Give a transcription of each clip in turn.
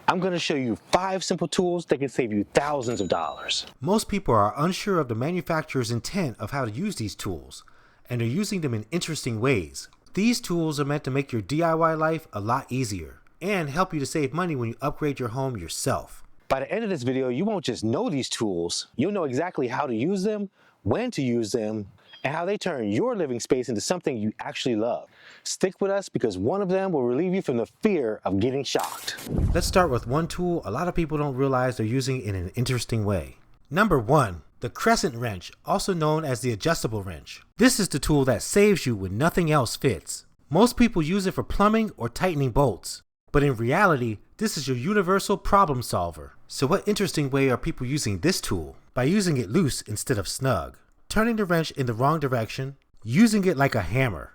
I'm going to show you 5 simple tools that can save you thousands of dollars. Most people are unsure of the manufacturer's intent of how to use these tools, and are using them in interesting ways. These tools are meant to make your DIY life a lot easier and help you to save money when you upgrade your home yourself. By the end of this video, you won't just know these tools, you'll know exactly how to use them, when to use them, and how they turn your living space into something you actually love. Stick with us because one of them will relieve you from the fear of getting shocked. Let's start with one tool a lot of people don't realize they're using in an interesting way. Number 1, the crescent wrench, also known as the adjustable wrench. This is the tool that saves you when nothing else fits. Most people use it for plumbing or tightening bolts, but in reality, this is your universal problem solver. So what interesting way are people using this tool? By using it loose instead of snug, turning the wrench in the wrong direction, using it like a hammer.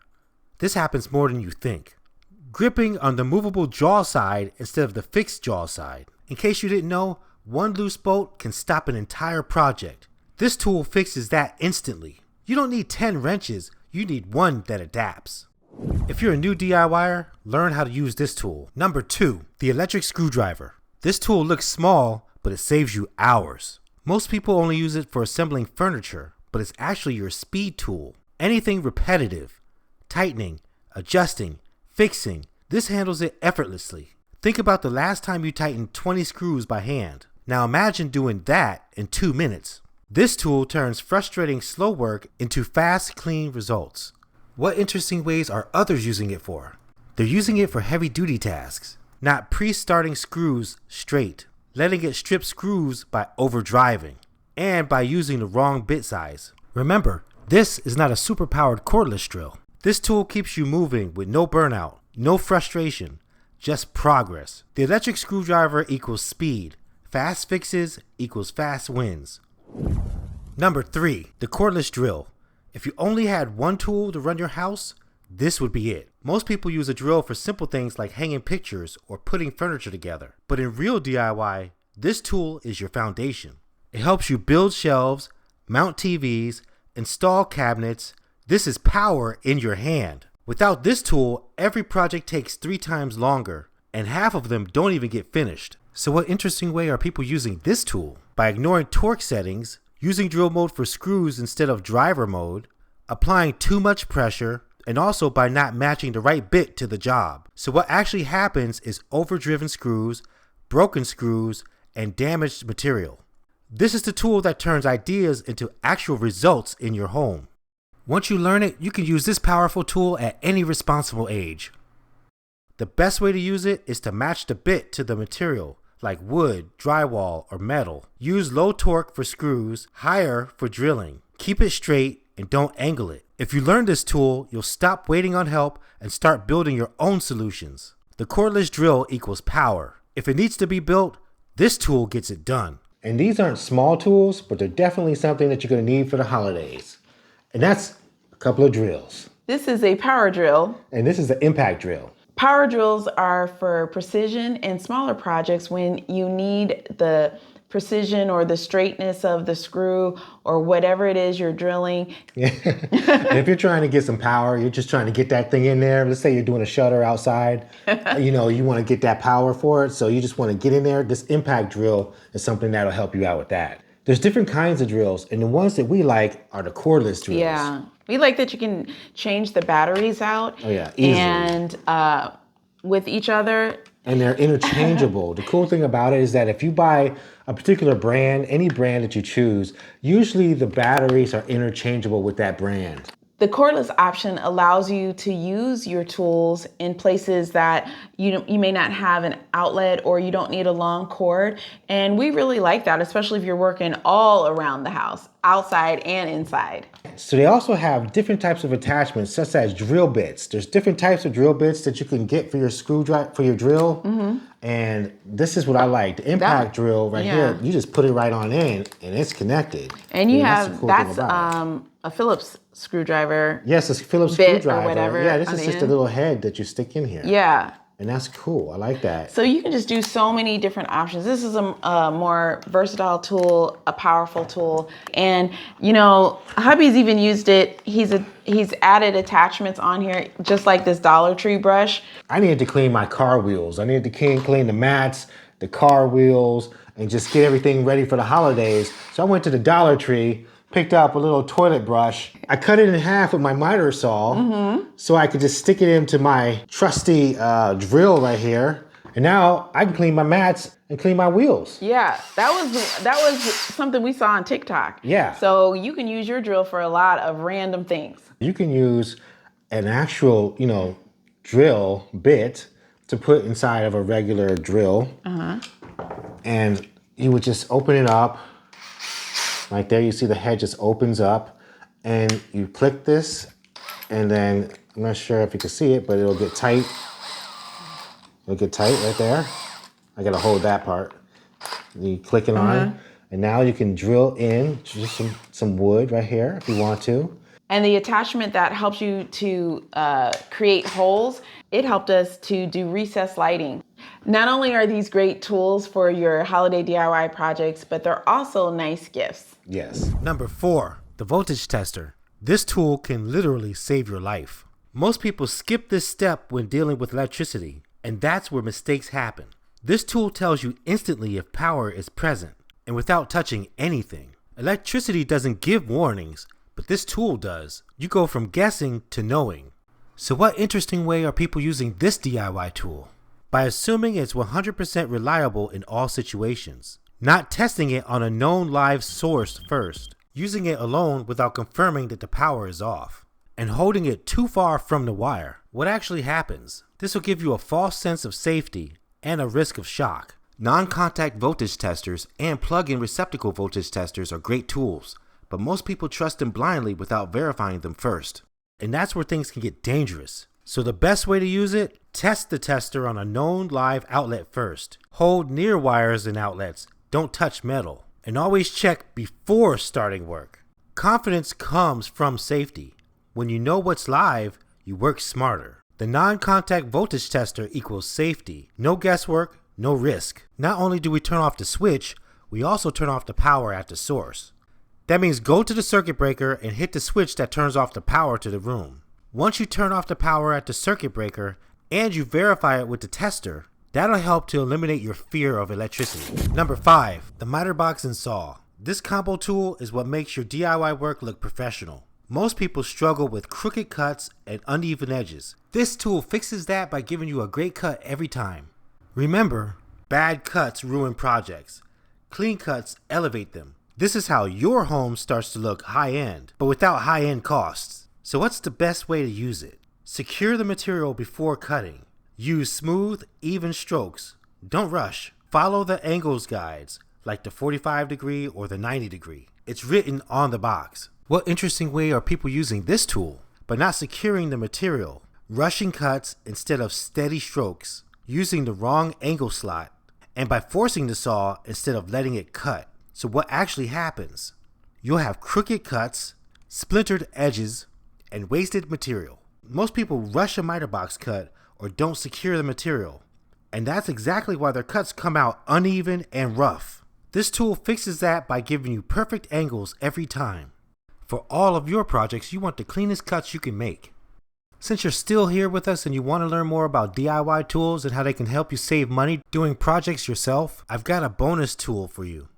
This happens more than you think. Gripping on the movable jaw side instead of the fixed jaw side. In case you didn't know, one loose bolt can stop an entire project. This tool fixes that instantly. You don't need 10 wrenches, you need one that adapts. If you're a new DIYer, learn how to use this tool. Number 2, the electric screwdriver. This tool looks small, but it saves you hours. Most people only use it for assembling furniture, but it's actually your speed tool. Anything repetitive, tightening, adjusting, fixing, this handles it effortlessly. Think about the last time you tightened 20 screws by hand. Now imagine doing that in 2 minutes. This tool turns frustrating slow work into fast, clean results. What interesting ways are others using it for? They're using it for heavy-duty tasks, not pre-starting screws straight, letting it strip screws by overdriving, and by using the wrong bit size. Remember, this is not a super-powered cordless drill. This tool keeps you moving with no burnout, no frustration, just progress. The electric screwdriver equals speed. Fast fixes equals fast wins. Number 3, the cordless drill. If you only had one tool to run your house, this would be it. Most people use a drill for simple things like hanging pictures or putting furniture together. But in real DIY, this tool is your foundation. It helps you build shelves, mount TVs, install cabinets. This is power in your hand. Without this tool, every project takes 3 times longer, and half of them don't even get finished. So what interesting way are people using this tool? By ignoring torque settings, using drill mode for screws instead of driver mode, applying too much pressure, and also by not matching the right bit to the job. So what actually happens is overdriven screws, broken screws, and damaged material. This is the tool that turns ideas into actual results in your home. Once you learn it, you can use this powerful tool at any responsible age. The best way to use it is to match the bit to the material, like wood, drywall, or metal. Use low torque for screws, higher for drilling. Keep it straight and don't angle it. If you learn this tool, you'll stop waiting on help and start building your own solutions. The cordless drill equals power. If it needs to be built, this tool gets it done. And these aren't small tools, but they're definitely something that you're going to need for the holidays. And that's a couple of drills. This is a power drill. And this is the impact drill. Power drills are for precision and smaller projects when you need the precision or the straightness of the screw or whatever it is you're drilling. Yeah. And if you're trying to get some power, you're just trying to get that thing in there. Let's say you're doing a shutter outside, you want to get that power for it. So you just want to get in there. This impact drill is something that'll help you out with that. There's different kinds of drills, and the ones that we like are the cordless drills. Yeah. We like that you can change the batteries out. Oh yeah, easily. And with each other. And they're interchangeable. The cool thing about it is that if you buy a particular brand, any brand that you choose, usually the batteries are interchangeable with that brand. The cordless option allows you to use your tools in places that you may not have an outlet or you don't need a long cord. And we really like that, especially if you're working all around the house, outside and inside. So they also have different types of attachments, such as drill bits. There's different types of drill bits that you can get for your screwdriver, for your drill. Mm-hmm. And this is what I like. The impact drill right here, you just put it right on in and it's connected. And you have, that's a Phillips screwdriver. Yes, a Phillips screwdriver. Or whatever. Yeah, this is just a little head that you stick in here. Yeah. And that's cool. I like that. So you can just do so many different options. This is a more versatile tool, a powerful tool. And, hubby's even used it. He's added attachments on here, just like this Dollar Tree brush. I needed to clean my car wheels. I needed to clean the mats the car wheels, and just get everything ready for the holidays. So I went to the Dollar Tree, picked up a little toilet brush. I cut it in half with my miter saw so I could just stick it into my trusty drill right here. And now I can clean my mats and clean my wheels. Yeah, that was something we saw on TikTok. Yeah. So you can use your drill for a lot of random things. You can use an actual, drill bit to put inside of a regular drill. And you would just open it up. Right there, you see the head just opens up. And you click this, and then, I'm not sure if you can see it, but it'll get tight. It'll get tight right there. I gotta hold that part. You click it on, and now you can drill in just some wood right here if you want to. And the attachment that helps you to create holes, it helped us to do recessed lighting. Not only are these great tools for your holiday DIY projects, but they're also nice gifts. Yes. Number 4, the voltage tester. This tool can literally save your life. Most people skip this step when dealing with electricity, and that's where mistakes happen. This tool tells you instantly if power is present, and without touching anything. Electricity doesn't give warnings, but this tool does. You go from guessing to knowing. So what interesting way are people using this DIY tool? By assuming it's 100% reliable in all situations, not testing it on a known live source first, using it alone without confirming that the power is off, and holding it too far from the wire. What actually happens? This will give you a false sense of safety and a risk of shock. Non-contact voltage testers and plug-in receptacle voltage testers are great tools, but most people trust them blindly without verifying them first. And that's where things can get dangerous. So the best way to use it, test the tester on a known live outlet first. Hold near wires and outlets, don't touch metal, and always check before starting work. Confidence comes from safety. When you know what's live, you work smarter. The non-contact voltage tester equals safety. No guesswork, no risk. Not only do we turn off the switch, we also turn off the power at the source. That means go to the circuit breaker and hit the switch that turns off the power to the room. Once you turn off the power at the circuit breaker and you verify it with the tester, that'll help to eliminate your fear of electricity. Number 5, the miter box and saw. This combo tool is what makes your DIY work look professional. Most people struggle with crooked cuts and uneven edges. This tool fixes that by giving you a great cut every time. Remember, bad cuts ruin projects. Clean cuts elevate them. This is how your home starts to look high-end, but without high-end costs. So what's the best way to use it? Secure the material before cutting. Use smooth, even strokes. Don't rush. Follow the angles guides, like the 45 degree or the 90 degree. It's written on the box. What interesting way are people using this tool, but not securing the material? Rushing cuts instead of steady strokes, using the wrong angle slot, and by forcing the saw instead of letting it cut. So what actually happens? You'll have crooked cuts, splintered edges, and wasted material. Most people rush a miter box cut or don't secure the material, and that's exactly why their cuts come out uneven and rough. This tool fixes that by giving you perfect angles every time. For all of your projects, you want the cleanest cuts you can make. Since you're still here with us and you want to learn more about DIY tools and how they can help you save money doing projects yourself, I've got a bonus tool for you.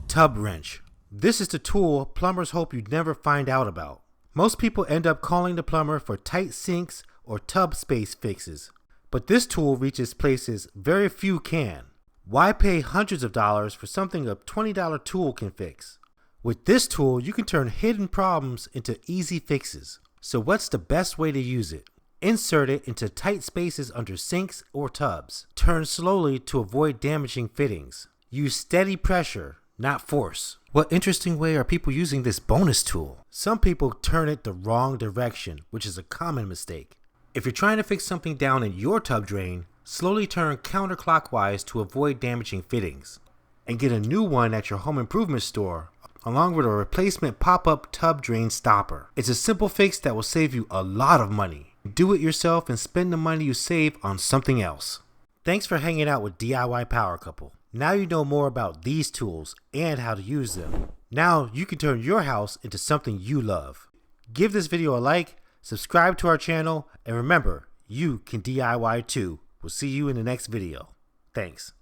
Tub wrench. This is the tool plumbers hope you'd never find out about. Most people end up calling the plumber for tight sinks or tub space fixes, but this tool reaches places very few can. Why pay hundreds of dollars for something a $20 tool can fix? With this tool, you can turn hidden problems into easy fixes. So what's the best way to use it? Insert it into tight spaces under sinks or tubs. Turn slowly to avoid damaging fittings. Use steady pressure, not force. What interesting way are people using this bonus tool? Some people turn it the wrong direction, which is a common mistake. If you're trying to fix something down in your tub drain, slowly turn counterclockwise to avoid damaging fittings. And get a new one at your home improvement store, along with a replacement pop-up tub drain stopper. It's a simple fix that will save you a lot of money. Do it yourself and spend the money you save on something else. Thanks for hanging out with DIY Power Couple. Now you know more about these tools and how to use them. Now you can turn your house into something you love. Give this video a like, subscribe to our channel, and remember, you can DIY too. We'll see you in the next video. Thanks.